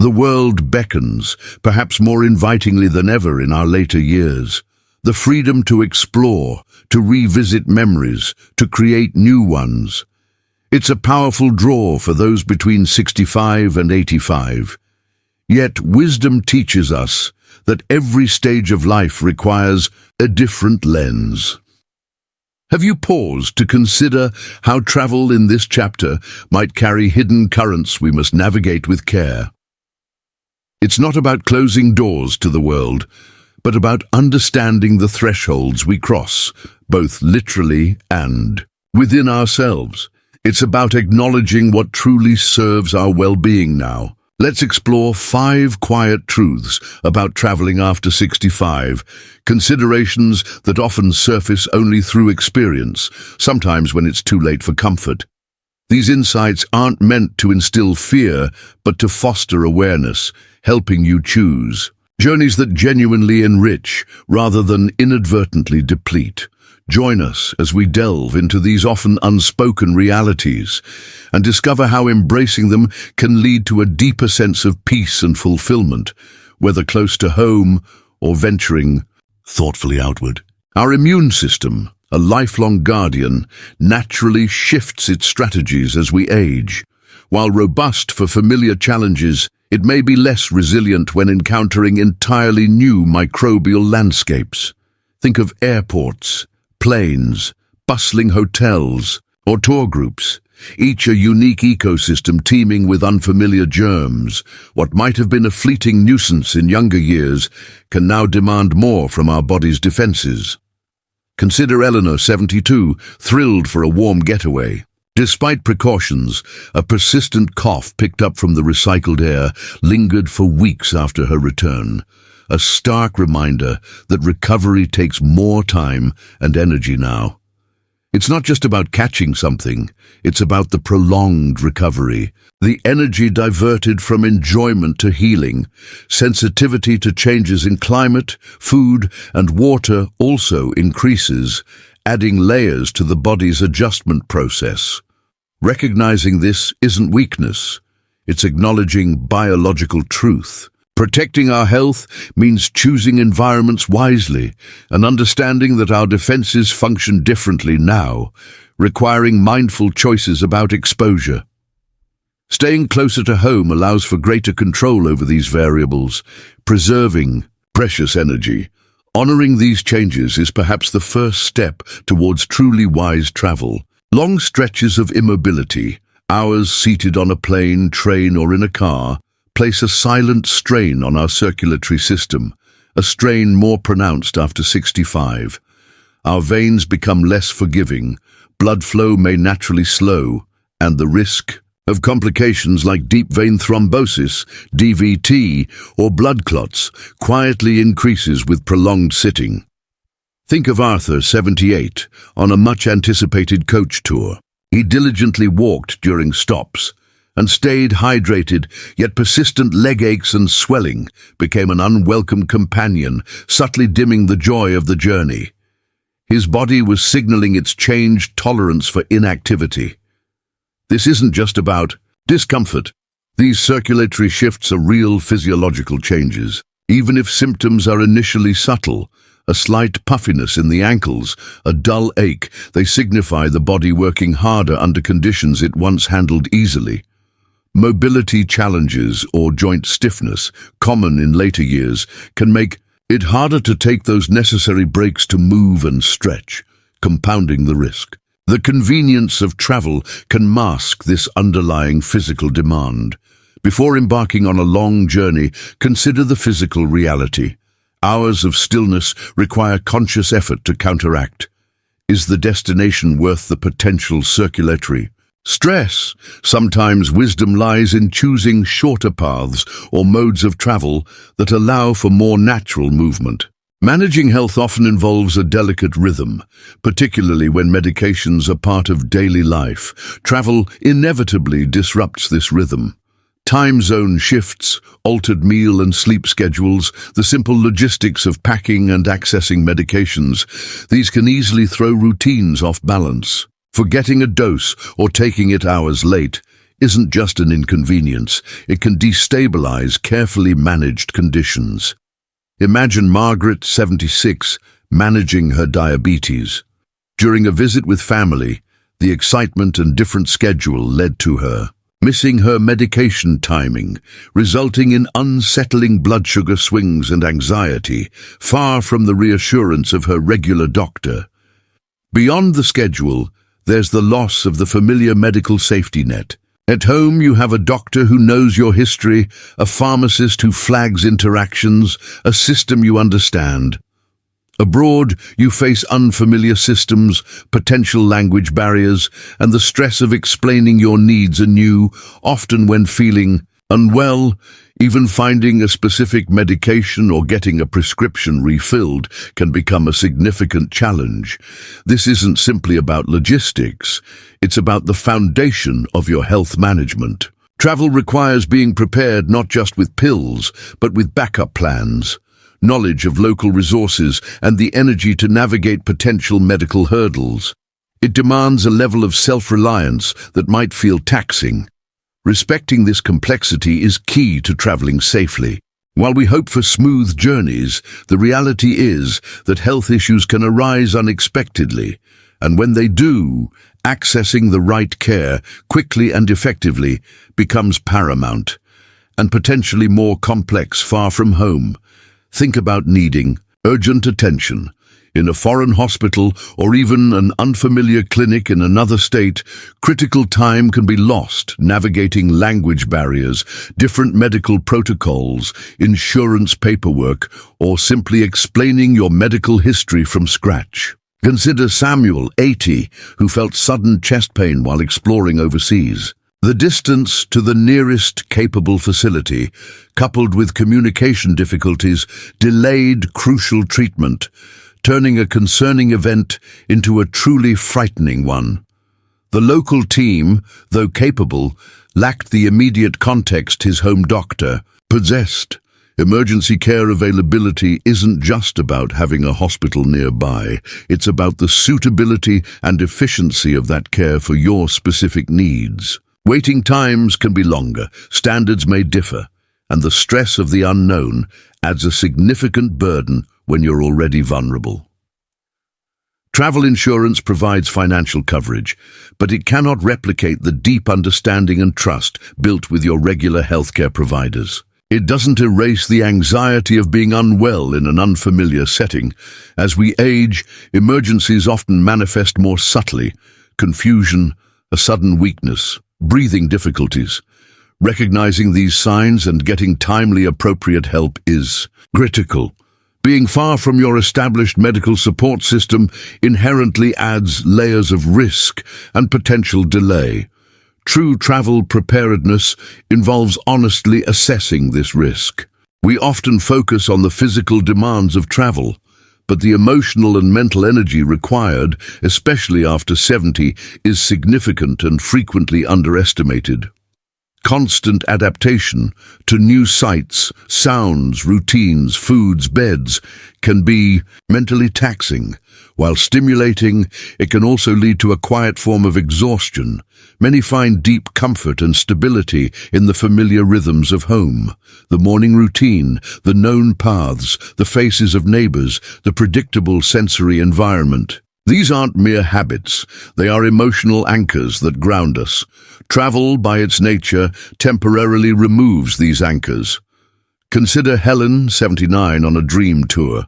The world beckons, perhaps more invitingly than ever in our later years. The freedom to explore, to revisit memories, to create new ones. It's a powerful draw for those between 65 and 85. Yet wisdom teaches us that every stage of life requires a different lens. Have you paused to consider how travel in this chapter might carry hidden currents we must navigate with care? It's not about closing doors to the world, but about understanding the thresholds we cross, both literally and within ourselves. It's about acknowledging what truly serves our well-being now. Let's explore 5 quiet truths about traveling after 65, considerations that often surface only through experience, sometimes when it's too late for comfort. These insights aren't meant to instill fear, but to foster awareness, helping you choose journeys that genuinely enrich rather than inadvertently deplete. Join us as we delve into these often unspoken realities and discover how embracing them can lead to a deeper sense of peace and fulfillment, whether close to home or venturing thoughtfully outward. Our immune system, a lifelong guardian, naturally shifts its strategies as we age. While robust for familiar challenges, it may be less resilient when encountering entirely new microbial landscapes. Think of airports, planes, bustling hotels, or tour groups, each a unique ecosystem teeming with unfamiliar germs. What might have been a fleeting nuisance in younger years can now demand more from our body's defenses. Consider Eleanor, 72, thrilled for a warm getaway. Despite precautions, a persistent cough picked up from the recycled air lingered for weeks after her return. A stark reminder that recovery takes more time and energy now. It's not just about catching something, it's about the prolonged recovery, the energy diverted from enjoyment to healing. Sensitivity to changes in climate, food, and water also increases, adding layers to the body's adjustment process. Recognizing this isn't weakness, it's acknowledging biological truth. Protecting our health means choosing environments wisely and understanding that our defenses function differently now, requiring mindful choices about exposure. Staying closer to home allows for greater control over these variables, preserving precious energy. Honoring these changes is perhaps the first step towards truly wise travel. Long stretches of immobility, hours seated on a plane, train, or in a car, place a silent strain on our circulatory system, a strain more pronounced after 65. Our veins become less forgiving, blood flow may naturally slow, and the risk of complications like deep vein thrombosis, DVT, or blood clots quietly increases with prolonged sitting. Think of Arthur, 78, on a much-anticipated coach tour. He diligently walked during stops, and stayed hydrated, yet persistent leg aches and swelling became an unwelcome companion, subtly dimming the joy of the journey. His body was signaling its changed tolerance for inactivity. This isn't just about discomfort. These circulatory shifts are real physiological changes. Even if symptoms are initially subtle, a slight puffiness in the ankles, a dull ache, they signify the body working harder under conditions it once handled easily. Mobility challenges or joint stiffness, common in later years, can make it harder to take those necessary breaks to move and stretch, compounding the risk. The convenience of travel can mask this underlying physical demand. Before embarking on a long journey, consider the physical reality. Hours of stillness require conscious effort to counteract. Is the destination worth the potential circulatory stress? Sometimes wisdom lies in choosing shorter paths or modes of travel that allow for more natural movement. Managing health often involves a delicate rhythm, particularly when medications are part of daily life. Travel inevitably disrupts this rhythm. Time zone shifts, altered meal and sleep schedules, the simple logistics of packing and accessing medications, these can easily throw routines off balance. Forgetting a dose or taking it hours late isn't just an inconvenience, it can destabilize carefully managed conditions. Imagine Margaret, 76, managing her diabetes. During a visit with family, the excitement and different schedule led to her missing her medication timing, resulting in unsettling blood sugar swings and anxiety, far from the reassurance of her regular doctor. Beyond the schedule, there's the loss of the familiar medical safety net. At home, you have a doctor who knows your history, a pharmacist who flags interactions, a system you understand. Abroad, you face unfamiliar systems, potential language barriers, and the stress of explaining your needs anew, often when feeling unwell. Even finding a specific medication or getting a prescription refilled can become a significant challenge. This isn't simply about logistics, it's about the foundation of your health management. Travel requires being prepared not just with pills, but with backup plans, knowledge of local resources, and the energy to navigate potential medical hurdles. It demands a level of self-reliance that might feel taxing. Respecting this complexity is key to traveling safely. While we hope for smooth journeys, the reality is that health issues can arise unexpectedly, and when they do, accessing the right care quickly and effectively becomes paramount, and potentially more complex far from home. Think about needing urgent attention in a foreign hospital or even an unfamiliar clinic in another state. Critical time can be lost navigating language barriers, different medical protocols, insurance paperwork, or simply explaining your medical history from scratch. Consider Samuel, 80, who felt sudden chest pain while exploring overseas. The distance to the nearest capable facility, coupled with communication difficulties, delayed crucial treatment, turning a concerning event into a truly frightening one. The local team, though capable, lacked the immediate context his home doctor possessed. Emergency care availability isn't just about having a hospital nearby, it's about the suitability and efficiency of that care for your specific needs. Waiting times can be longer, standards may differ, and the stress of the unknown adds a significant burden when you're already vulnerable. Travel insurance provides financial coverage, but it cannot replicate the deep understanding and trust built with your regular healthcare providers. It doesn't erase the anxiety of being unwell in an unfamiliar setting. As we age, emergencies often manifest more subtly: confusion, a sudden weakness, breathing difficulties. Recognizing these signs and getting timely, appropriate help is critical. Being far from your established medical support system inherently adds layers of risk and potential delay. True travel preparedness involves honestly assessing this risk. We often focus on the physical demands of travel, but the emotional and mental energy required, especially after 70, is significant and frequently underestimated. Constant adaptation to new sights, sounds, routines, foods, beds can be mentally taxing. While stimulating, it can also lead to a quiet form of exhaustion. Many find deep comfort and stability in the familiar rhythms of home, the morning routine, the known paths, the faces of neighbors, the predictable sensory environment. These aren't mere habits, they are emotional anchors that ground us. Travel, by its nature, temporarily removes these anchors. Consider Helen, 79, on a dream tour.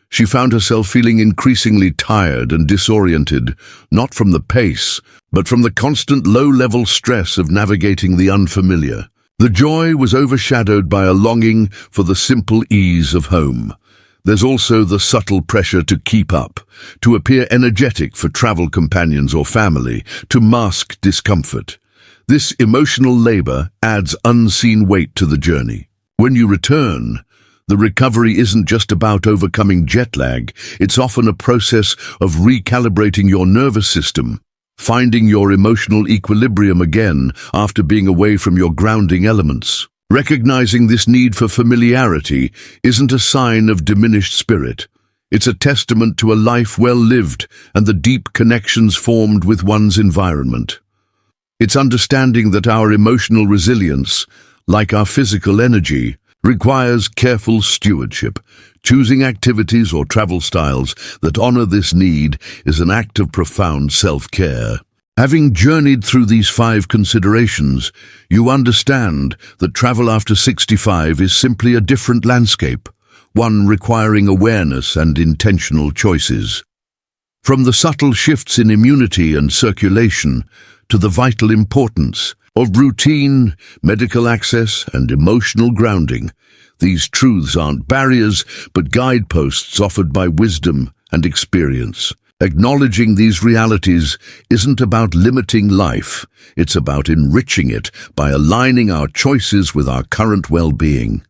She found herself feeling increasingly tired and disoriented, not from the pace, but from the constant low-level stress of navigating the unfamiliar. The joy was overshadowed by a longing for the simple ease of home. There's also the subtle pressure to keep up, to appear energetic for travel companions or family, to mask discomfort. This emotional labor adds unseen weight to the journey. When you return, the recovery isn't just about overcoming jet lag, it's often a process of recalibrating your nervous system, finding your emotional equilibrium again after being away from your grounding elements. Recognizing this need for familiarity isn't a sign of diminished spirit. It's a testament to a life well lived and the deep connections formed with one's environment. It's understanding that our emotional resilience, like our physical energy, requires careful stewardship. Choosing activities or travel styles that honor this need is an act of profound self-care. Having journeyed through these 5 considerations, you understand that travel after 65 is simply a different landscape, one requiring awareness and intentional choices. From the subtle shifts in immunity and circulation to the vital importance of routine, medical access, and emotional grounding, these truths aren't barriers but guideposts offered by wisdom and experience. Acknowledging these realities isn't about limiting life, it's about enriching it by aligning our choices with our current well-being.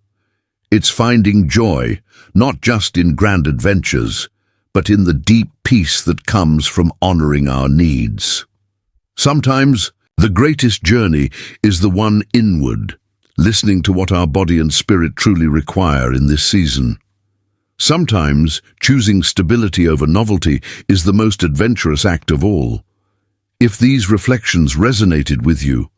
It's finding joy, not just in grand adventures, but in the deep peace that comes from honoring our needs. Sometimes, the greatest journey is the one inward, listening to what our body and spirit truly require in this season. Sometimes, choosing stability over novelty is the most adventurous act of all. If these reflections resonated with you,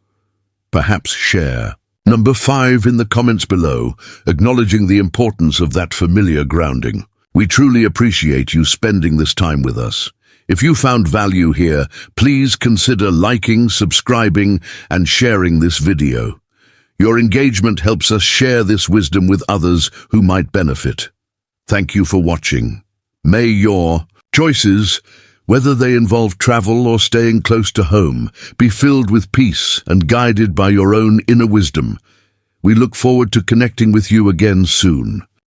perhaps share. Number 5 in the comments below, acknowledging the importance of that familiar grounding. We truly appreciate you spending this time with us. If you found value here, please consider liking, subscribing, and sharing this video. Your engagement helps us share this wisdom with others who might benefit. Thank you for watching. May your choices, whether they involve travel or staying close to home, be filled with peace and guided by your own inner wisdom. We look forward to connecting with you again soon.